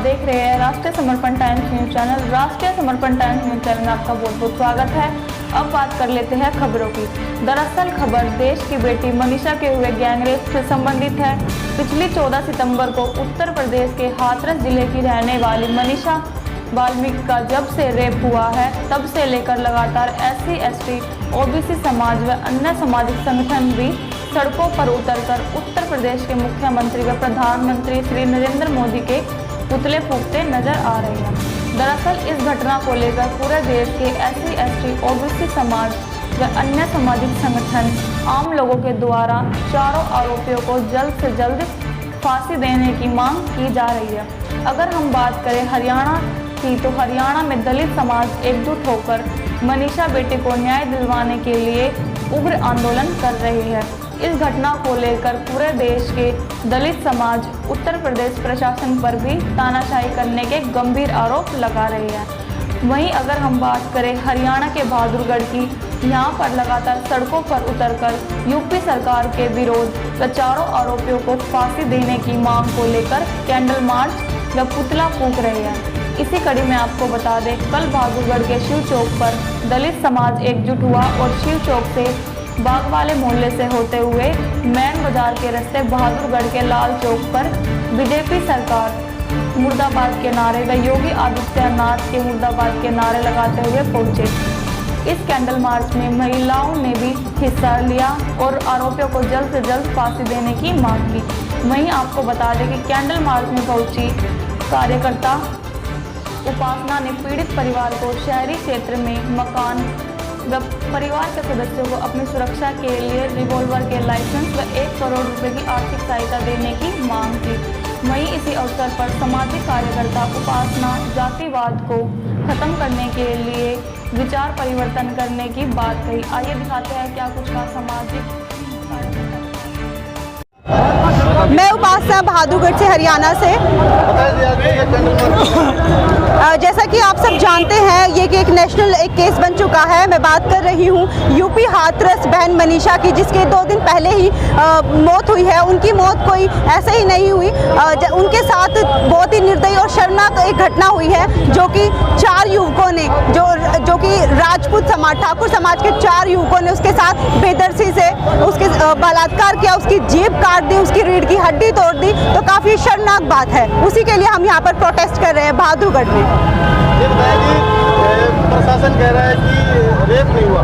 देख रहे हैं राष्ट्रीय समर्पण टाइम्स न्यूज चैनल। राष्ट्रीय समर्पण टाइम्स न्यूज चैनल में आपका बहुत बहुत स्वागत है। अब बात कर लेते हैं खबरों की। दरअसल खबर देश की बेटी मनीषा के हुए गैंगरेप से संबंधित है। पिछली 14 सितंबर को उत्तर प्रदेश के हाथरस जिले की रहने वाली मनीषा वाल्मीकि का जब से रेप हुआ है तब से लेकर लगातार SC, ST, OBC समाज व अन्य सामाजिक संगठन भी सड़कों पर उतरकर उत्तर प्रदेश के मुख्यमंत्री व प्रधानमंत्री श्री नरेंद्र मोदी के पुतले फूंकते नजर आ रहे हैं। दरअसल इस घटना को लेकर पूरे देश के SC, ST, OBC समाज व अन्य सामाजिक संगठन आम लोगों के द्वारा चारों आरोपियों को जल्द से जल्द फांसी देने की मांग की जा रही है। अगर हम बात करें हरियाणा की, तो हरियाणा में दलित समाज एकजुट होकर मनीषा बेटी को न्याय दिलवाने के लिए उग्र आंदोलन कर रही है। इस घटना को लेकर पूरे देश के दलित समाज उत्तर प्रदेश प्रशासन पर भी तानाशाही करने के गंभीर आरोप लगा रहे हैं। वहीं अगर हम बात करें हरियाणा के बहादुरगढ़ की, यहां पर लगातार सड़कों पर उतरकर यूपी सरकार के विरोध व चारों आरोपियों को फांसी देने की मांग को लेकर कैंडल मार्च व पुतला फूंक रहे हैं। इसी कड़ी में आपको बता दें, कल बहादुरगढ़ के शिव चौक पर दलित समाज एकजुट हुआ और शिव चौक से बाग वाले मोहल्ले से होते हुए मैन बाजार के रास्ते बहादुरगढ़ के लाल चौक पर बीजेपी सरकार मुर्दाबाद के नारे व योगी आदित्यनाथ के मुर्दाबाद के नारे लगाते हुए पहुंचे। इस कैंडल मार्च में महिलाओं ने भी हिस्सा लिया और आरोपियों को जल्द से जल्द फांसी देने की मांग की। वहीं आपको बता दें कि कैंडल मार्च में पहुंची कार्यकर्ता उपासना ने पीड़ित परिवार को शहरी क्षेत्र में मकान व परिवार के सदस्यों को अपनी सुरक्षा के लिए रिवॉल्वर के लाइसेंस व 1 करोड़ रुपए की आर्थिक सहायता देने की मांग की। वहीं इसी अवसर पर सामाजिक कार्यकर्ता उपासना जातिवाद को खत्म करने के लिए विचार परिवर्तन करने की बात कही। आइए दिखाते हैं क्या कुछ कहा सामाजिक कार्यकर्ता। मैं उपासना बहादुरगढ़ से, हरियाणा से। जैसा कि आप सब जानते हैं, ये एक नेशनल एक केस बन चुका है। मैं बात कर रही हूँ यूपी हाथरस बहन मनीषा की, जिसके 2 दिन पहले ही मौत हुई है। उनकी मौत कोई ऐसे ही नहीं हुई, उनके साथ बहुत ही निर्दयी और शर्मनाक एक घटना हुई है, जो कि 4 युवकों ने, जो कि राजपूत समाज, ठाकुर समाज के 4 युवकों ने उसके साथ बेदर्शी से उसके बलात्कार किया, उसकी जीभ काट दी, उसकी रीढ़ की हड्डी तोड़ दी। तो काफ़ी शर्मनाक बात है। उसी के लिए हम यहाँ पर प्रोटेस्ट कर रहे हैं बहादुरगढ़ में। प्रशासन कह रहा है कि रेप नहीं हुआ।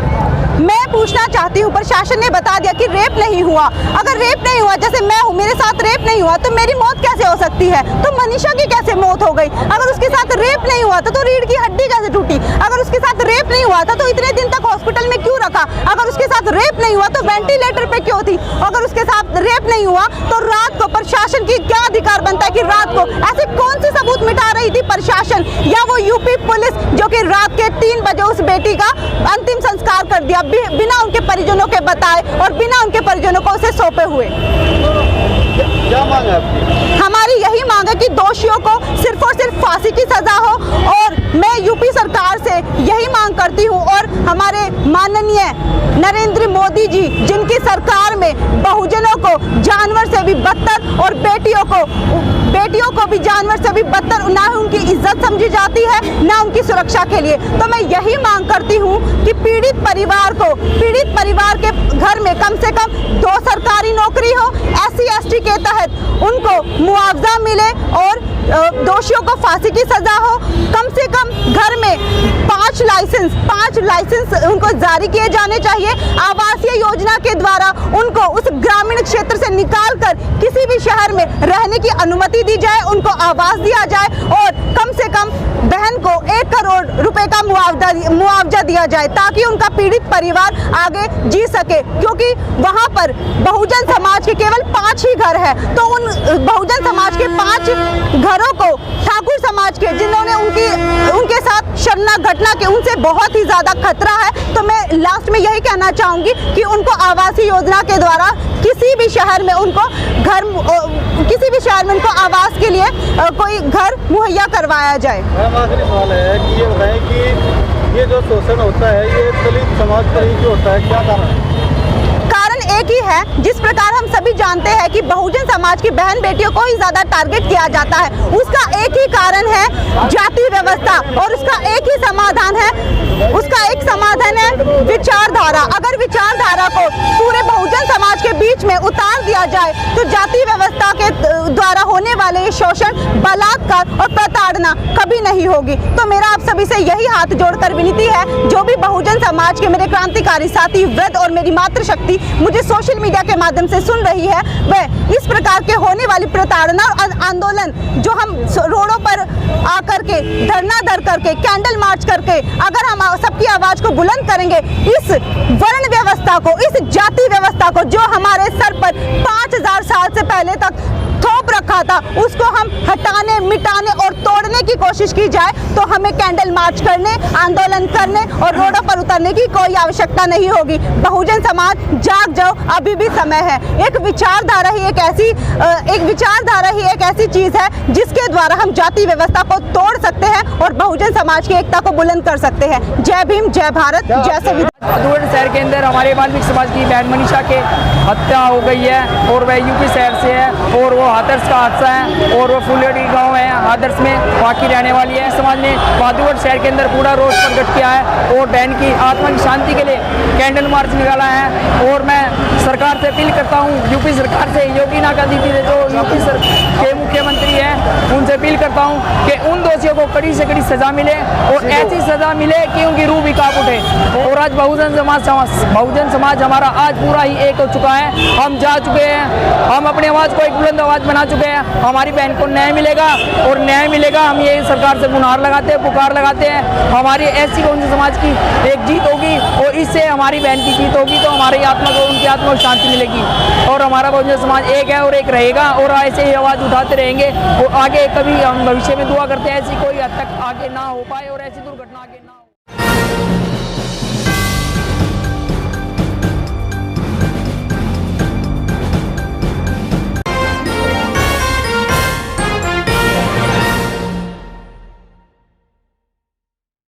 मैं पूछना चाहती हूँ, प्रशासन ने बता दिया कि रेप नहीं हुआ। अगर रेप नहीं हुआ, जैसे मैं हूँ, मेरे साथ रेप नहीं हुआ, तो मेरी मौत कैसे हो सकती है? तो मनीषा की कैसे मौत हो गई? अगर उसके साथ रेप नहीं हुआ था तो रीढ़ की हड्डी कैसे टूटी? अगर उसके साथ रेप नहीं हुआ था तो इतने दिन तक हॉस्पिटल में क्यों रखा? अगर उसके साथ रेप नहीं हुआ तो वेंटिलेटर पे क्यों थी? अगर उसके साथ रेप नहीं हुआ तो रात को प्रशासन की क्या अधिकार बनता है कि रात को ऐसे कौन से सबूत मिटा रही थी प्रशासन या वो यूपी पुलिस, जो कि रात के 3 बजे उस बेटी का अंतिम संस्कार कर दिया बिना उनके परिजनों के बताए और बिना उनके परिजनों को उसे सौंपे हुए। क्या मांग है आपकी? हमारी यही मांग है कि दोषियों को सिर्फ और सिर्फ फांसी की सजा हो, और मैं यूपी सरकार से यही मांग करती हूँ, और हमारे माननीय नरेंद्र मोदी जी, जिनकी सरकार में बहुजनों को जानवर से भी बदतर और बेटियों को भी जानवर से भी बदतर, ना उनकी इज्जत समझी जाती है, ना उनकी सुरक्षा के लिए। तो मैं यही मांग करती हूँ कि पीड़ित परिवार के घर में कम से कम 2 सरकारी नौकरी हो, SC, ST के तहत उनको मुआवजा मिले और दोषियों को फांसी की सजा हो। कम से कम घर में 5 लाइसेंस उनको जारी किए जाने चाहिए। आवासीय योजना के द्वारा उनको उस ग्रामीण क्षेत्र से निकालकर किसी भी शहर में रहने की अनुमति दी जाए, उनको आवास दिया जाए, और कम से कम बहन को 1 करोड़ रुपए का मुआवजा दिया जाए, ताकि उनका पीड़ित परिवार आगे जी सके। क्योंकि वहां पर बहुजन समाज के केवल 5 ही घर है, तो उन बहुजन समाज के 5 घरों को ठाकुर समाज के, जिन्होंने उनके साथ शर्मनाक घटना के, उनसे बहुत ही ज्यादा खतरा है। तो मैं लास्ट में यही कहना चाहूंगी कि उनको आवासीय योजना के द्वारा किसी भी शहर में उनको आवास के लिए कोई घर मुहैया करवाया जाए। आखिरी सवाल है कि ये बताएं कि ये जो शोषण होता है ये दलित समाज पर ही क्यों होता है, क्या कारण है? एक ही है, जिस प्रकार हम सभी जानते हैं कि बहुजन समाज की बहन बेटियों को ही ज्यादा टारगेट किया जाता है, उसका एक ही कारण है जाति व्यवस्था, और उसका एक ही समाधान है, विचारधारा। अगर विचारधारा को पूरे बहुजन समाज के बीच में उतार दिया जाए तो जाति व्यवस्था के द्वारा होने वाले ये शोषण, बलात्कार और प्रताड़ना कभी नहीं होगी। तो मेरा आप सभी से यही हाथ जोड़कर विनती है, जो भी बहुजन समाज के मेरे क्रांतिकारी साथी वृद्ध और मेरी मातृशक्ति मुझे सोशल मीडिया के माध्यम से सुन रही है, वह इस प्रकार के होने वाली प्रताड़ना और आंदोलन जो हम रोडों पर आकर के धरना धर करके, कैंडल मार्च करके अगर हम सबकी आवाज को बुलंद करेंगे, इस वर्ण व्यवस्था को, इस जाति व्यवस्था को जो हमारे सर पर 5000 साल से पहले तक थोप रखा था, उसको हम हटाने, मिटाने और तोड़ने की कोशिश की जाए तो हमें कैंडल मार्च करने, आंदोलन करने और रोडों पर उतरने की कोई आवश्यकता नहीं होगी। बहुजन समाज जाग जाओ, अभी भी समय है। एक विचारधारा ही एक ऐसी चीज है जिसके द्वारा हम जाति व्यवस्था को तोड़ सकते हैं और बहुजन समाज की एकता को बुलंद कर सकते हैं। जय भीम, जय भारत, जय संविधान। भादुड़ शहर के अंदर हमारे वाल्मीकि समाज की बहन मनीषा के हत्या हो गई है और वह यूपी शहर से है और वो हाथरस का हादसा है और वो फुलेडी गांव है हाथरस में, वहाँ की रहने वाली है। समाज ने भादुड़ शहर के अंदर पूरा रोष प्रकट किया है और बहन की आत्मा की शांति के लिए कैंडल मार्च निकाला है। और मैं सरकार से अपील करता हूँ, यूपी सरकार से, योगी नाका दीदी से जो यूपी के मुख्यमंत्री हैं, उनसे अपील करता हूँ कि उन दोषियों को कड़ी से कड़ी सजा मिले और ऐसी सजा मिले कि उनकी रूह भी कांप उठे। और आज बहुजन समाज हमारा आज पूरा ही एक हो चुका है। हम जा चुके हैं, हम अपनी आवाज़ को एक बुलंद आवाज़ बना चुके हैं। हमारी बहन को न्याय मिलेगा और न्याय मिलेगा। हम ये सरकार से गुहार लगाते हैं, पुकार लगाते हैं। हमारी ऐसी बहुजन समाज की एक जीत होगी और इससे हमारी बहन की जीत होगी तो हमारी आत्मा को, उनकी आत्मा को शांति मिलेगी और हमारा बहुजन समाज एक है और एक रहेगा और ऐसे ही आवाज़ उठाते रहेंगे। और आगे कभी हम भविष्य में दुआ करते हैं ऐसी कोई हद तक आगे ना हो पाए और ऐसी दुर्घटना आगे ना हो।